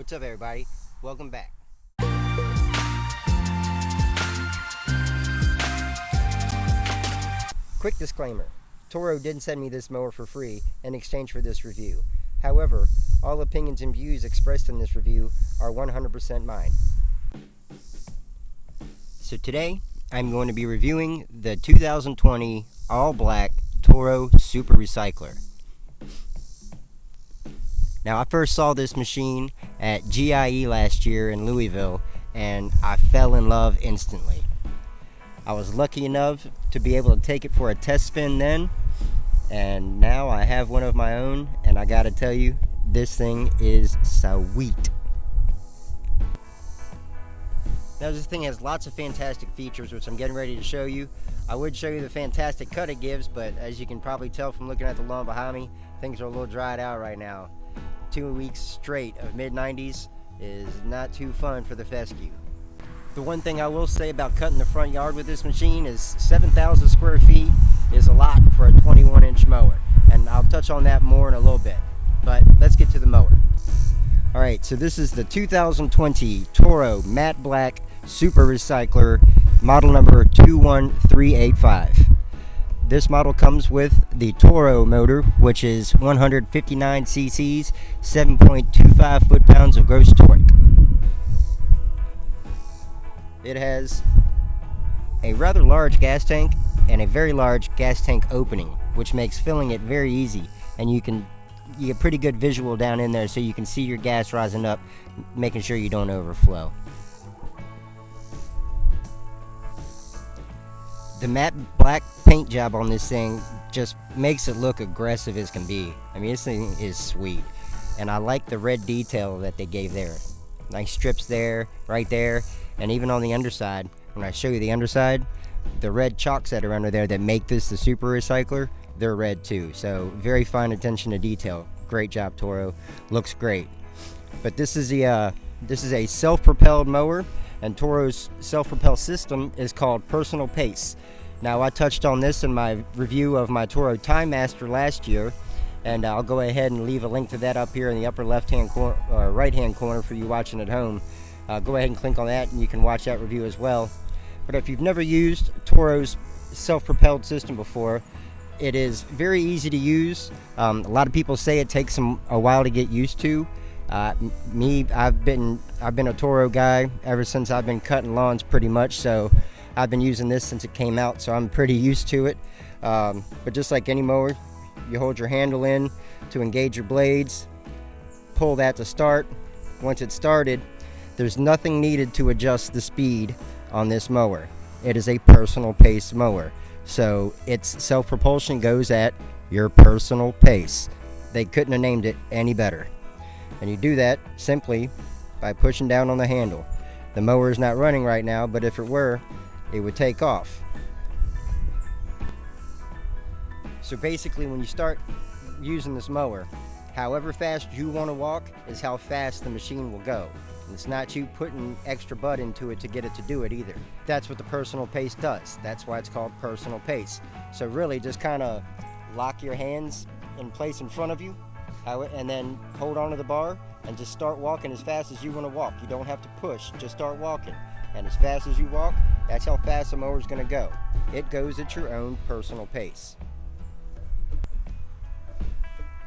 What's up, everybody? Welcome back. Quick disclaimer, Toro didn't send me this mower for free in exchange for this review. However, all opinions and views expressed in this review are 100% mine. So today, I'm going to be reviewing the 2020 all-black Toro Super Recycler. Now, I first saw this machine at GIE last year in Louisville, and I fell in love instantly. I was lucky enough to be able to take it for a test spin then, and now I have one of my own, and I gotta tell you, this thing is sweet. Now, this thing has lots of fantastic features, which I'm getting ready to show you. I would show you the fantastic cut it gives, but as you can probably tell from looking at the lawn behind me, things are a little dried out right now. 2 weeks straight of mid-90s is not too fun for the fescue. The one thing I will say about cutting the front yard with this machine is 7,000 square feet is a lot for a 21-inch mower, and I'll touch on that more in a little bit. But let's get to the mower. Alright, so this is the 2020 Toro Matte Black Super Recycler, model number 21385. This model comes with the Toro motor, which is 159 cc's, 7.25 foot-pounds of gross torque. It has a rather large gas tank and a very large gas tank opening, which makes filling it very easy, and you get pretty good visual down in there so you can see your gas rising up, making sure you don't overflow. The matte black paint job on this thing just makes it look aggressive as can be. I mean, this thing is sweet, and I like the red detail that they gave there. Nice strips there, right there, and even on the underside. When I show you the underside, the red chocks that are under there that make this the Super Recycler, they're red too. So very fine attention to detail. Great job, Toro. Looks great. But this is a self-propelled mower, and Toro's self-propel system is called Personal Pace. Now, I touched on this in my review of my Toro Timemaster last year, and I'll go ahead and leave a link to that up here in the upper left-hand corner, or right-hand corner for you watching at home. Go ahead and click on that, and you can watch that review as well. But if you've never used Toro's self-propelled system before, it is very easy to use. A lot of people say it takes a while to get used to. I've been a Toro guy ever since I've been cutting lawns pretty much, so I've been using this since it came out, so I'm pretty used to it. But just like any mower, you hold your handle in to engage your blades, pull that to start. Once it's started, there's nothing needed to adjust the speed on this mower. It is a personal pace mower, so its self-propulsion goes at your personal pace. They couldn't have named it any better. And you do that simply by pushing down on the handle. The mower is not running right now, but if it were, it would take off. So basically, when you start using this mower, however fast you want to walk is how fast the machine will go. And it's not you putting extra butt into it to get it to do it either. That's what the personal pace does. That's why it's called personal pace. So really just kind of lock your hands in place in front of you, and then hold onto the bar and just start walking as fast as you want to walk. You don't have to push, just start walking. And as fast as you walk, that's how fast the mower is going to go. It goes at your own personal pace.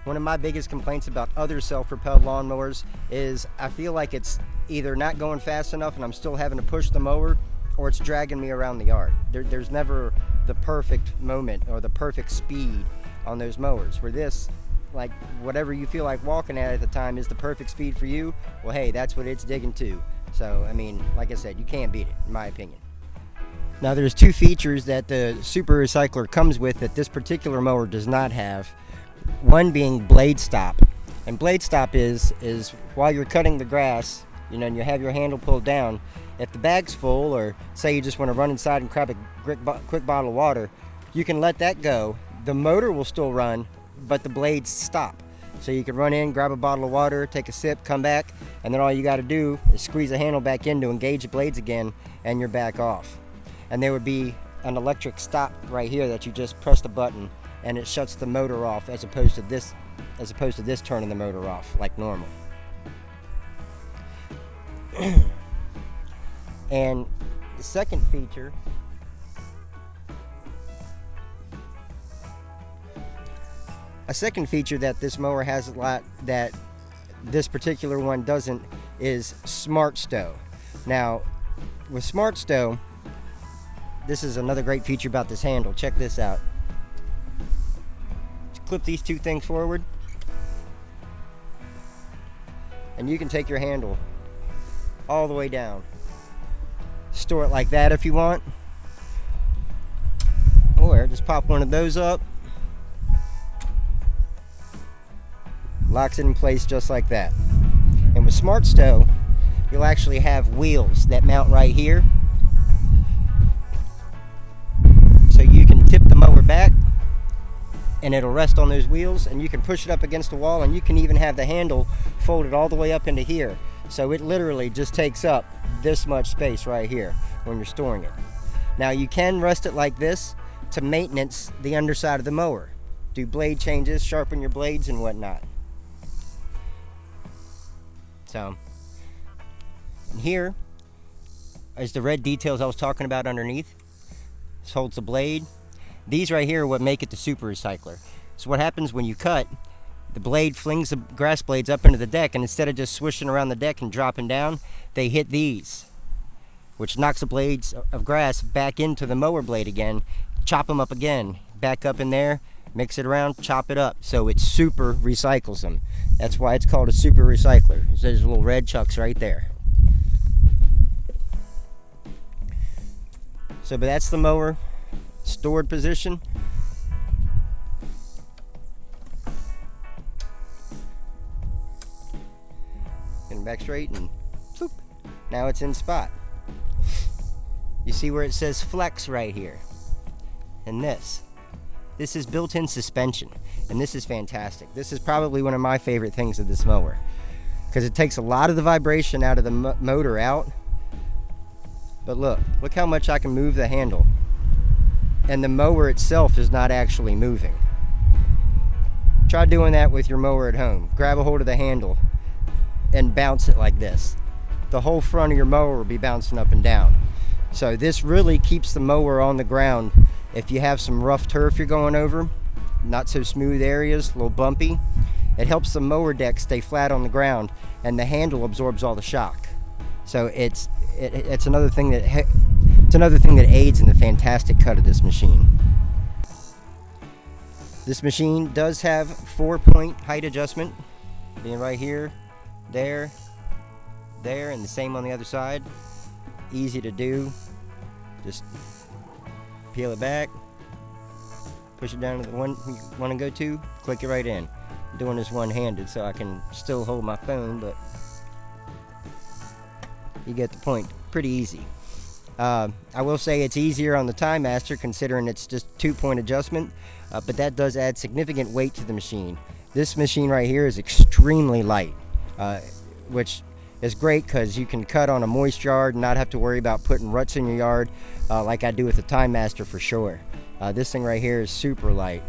One of my biggest complaints about other self-propelled lawnmowers is I feel like it's either not going fast enough and I'm still having to push the mower, or it's dragging me around the yard. There's never the perfect moment or the perfect speed on those mowers. Where this, like, whatever you feel like walking at the time is the perfect speed for you, well, hey, that's what it's digging to. So, I mean, like I said, you can't beat it, in my opinion. Now, there's two features that the Super Recycler comes with that this particular mower does not have. One being blade stop. And blade stop is while you're cutting the grass, and you have your handle pulled down, if the bag's full, or say you just want to run inside and grab a quick bottle of water, you can let that go. The motor will still run, but the blades stop. So you can run in, grab a bottle of water, take a sip, come back, and then all you got to do is squeeze the handle back in to engage the blades again, and you're back off. And there would be an electric stop right here that you just press the button and it shuts the motor off, as opposed to this turning the motor off like normal. And the second feature that this mower has a lot that this particular one doesn't is Smart Stow. Now, with Smart Stow, this is another great feature about this handle. Check this out. Just clip these two things forward, and you can take your handle all the way down. Store it like that if you want, or just pop one of those up. Locks it in place just like that. And with Smart Stow, you'll actually have wheels that mount right here, so you can tip the mower back and it'll rest on those wheels, and you can push it up against the wall, and you can even have the handle folded all the way up into here, so it literally just takes up this much space right here when you're storing it. Now, you can rest it like this to maintenance the underside of the mower, do blade changes, sharpen your blades and whatnot. So, and here is the red details I was talking about underneath. This holds the blade. These right here are what make it the Super Recycler. So what happens when you cut, the blade flings the grass blades up into the deck, and instead of just swishing around the deck and dropping down, they hit these, which knocks the blades of grass back into the mower blade again, chop them up again, back up in there, mix it around, chop it up. So it super recycles them. That's why it's called a Super Recycler. There's little red chucks right there. So, but that's the mower stored position. Getting back straight and floop. Now it's in spot. You see where it says flex right here. And this is built-in suspension, and this is fantastic. This is probably one of my favorite things of this mower, because it takes a lot of the vibration out of the motor out. But look how much I can move the handle, and the mower itself is not actually moving. Try doing that with your mower at home. Grab a hold of the handle and bounce it like this. The whole front of your mower will be bouncing up and down. So this really keeps the mower on the ground. If you have some rough turf you're going over, not so smooth areas, a little bumpy, it helps the mower deck stay flat on the ground, and the handle absorbs all the shock. So it's another thing that aids in the fantastic cut of this machine. This machine does have 4-point height adjustment, being right here, there, and the same on the other side. Easy to do. Just peel it back, push it down to the one you want to go to, click it right in. I'm doing this one-handed so I can still hold my phone, but you get the point. Pretty easy. I will say it's easier on the Timemaster, considering it's just 2-point adjustment, but that does add significant weight to the machine. This machine right here is extremely light, which is great because you can cut on a moist yard and not have to worry about putting ruts in your yard like I do with the Timemaster for sure. This thing right here is super light,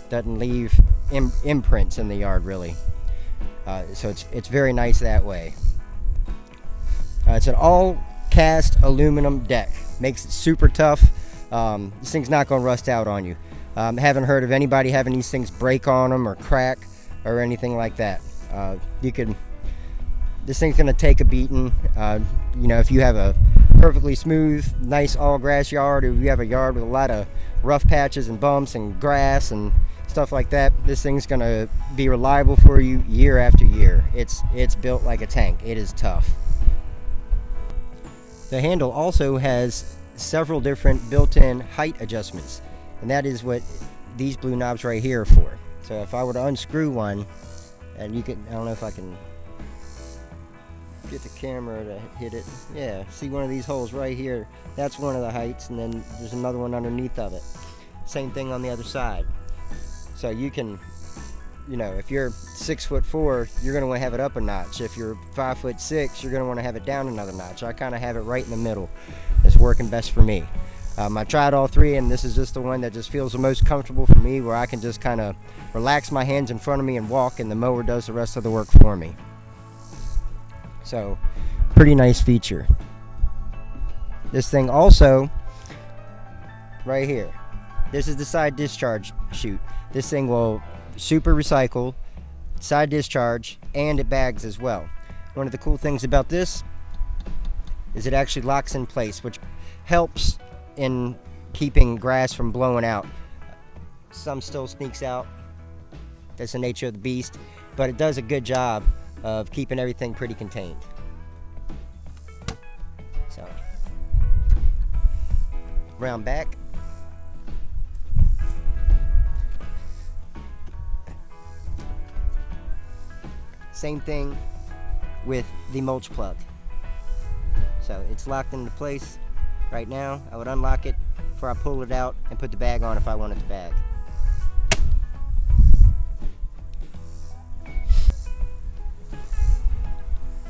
doesn't leave imprints in the yard really, so it's very nice that way. It's an all cast aluminum deck, makes it super tough. This thing's not going to rust out on you. Haven't heard of anybody having these things break on them or crack or anything like that. This thing's going to take a beating. If you have a perfectly smooth, nice all grass yard, or if you have a yard with a lot of rough patches and bumps and grass and stuff like that, this thing's going to be reliable for you year after year. It's built like a tank. It is tough. The handle also has several different built-in height adjustments, and that is what these blue knobs right here are for. So if I were to unscrew one, and you can, I don't know if I can get the camera to hit it. Yeah, see one of these holes right here? That's one of the heights, and then there's another one underneath of it. Same thing on the other side. So you can, if you're 6'4", you're going to want to have it up a notch. If you're 5'6", you're going to want to have it down another notch. I kind of have it right in the middle. It's working best for me. I tried all three, and this is just the one that just feels the most comfortable for me, where I can just kind of relax my hands in front of me and walk, and the mower does the rest of the work for me. So pretty nice feature. This thing also, right here, this is the side discharge chute. This thing will super recycle, side discharge, and it bags as well. One of the cool things about this is it actually locks in place, which helps in keeping grass from blowing out. Some still sneaks out. That's the nature of the beast, but it does a good job of keeping everything pretty contained. So, round back. Same thing with the mulch plug. So it's locked into place right now. I would unlock it before I pull it out and put the bag on if I wanted to bag.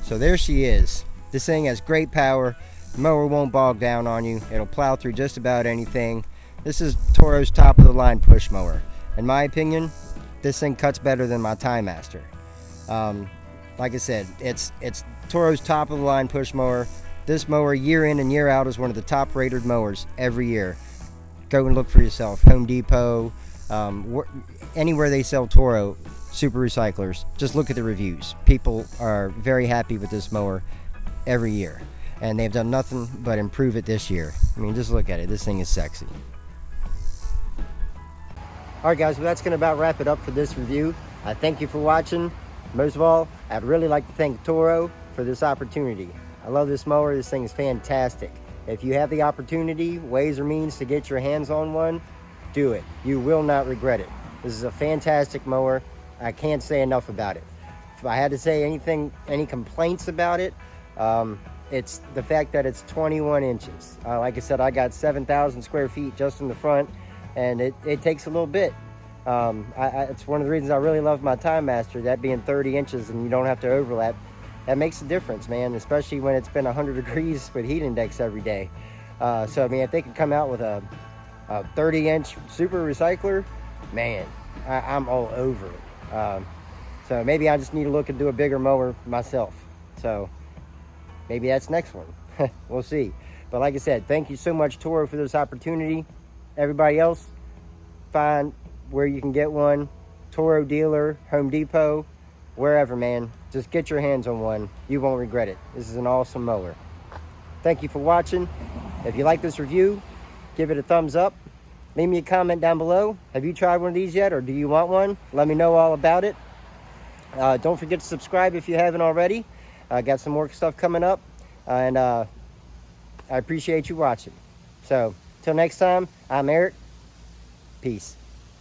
So there she is. This thing has great power. The mower won't bog down on you. It'll plow through just about anything. This is Toro's top of the line push mower. In my opinion, this thing cuts better than my Timemaster. Like I said, it's Toro's top of the line push mower. This mower, year in and year out, is one of the top rated mowers every year. Go and look for yourself. Home Depot, anywhere they sell Toro Super Recyclers, just look at the reviews. People are very happy with this mower every year, and they've done nothing but improve it this year. I mean, just look at it. This thing is sexy. Alright guys, well, that's going to about wrap it up for this review. I thank you for watching. Most of all, I'd really like to thank Toro for this opportunity. I love this mower. This thing is fantastic. If you have the opportunity, ways or means to get your hands on one, do it. You will not regret it. This is a fantastic mower. I can't say enough about it. If I had to say anything, any complaints about it, it's the fact that it's 21 inches. Like I said, I got 7,000 square feet just in the front, and it takes a little bit. It's one of the reasons I really love my Timemaster, that being 30 inches and you don't have to overlap. That makes a difference, man, especially when it's been 100 degrees with heat index every day. So, I mean, if they could come out with a 30-inch Super Recycler, man, I'm all over it. So maybe I just need to look and do a bigger mower myself. So maybe that's next one. We'll see. But like I said, thank you so much, Toro, for this opportunity. Everybody else, find where you can get one. Toro dealer, Home Depot, wherever, man. Just get your hands on one. You won't regret it. This is an awesome mower. Thank you for watching. If you like this review, give it a thumbs up. Leave me a comment down below. Have you tried one of these yet, or do you want one? Let me know all about it. Don't forget to subscribe if you haven't already. I got some more stuff coming up, and I appreciate you watching. So, till next time, I'm Eric. Peace.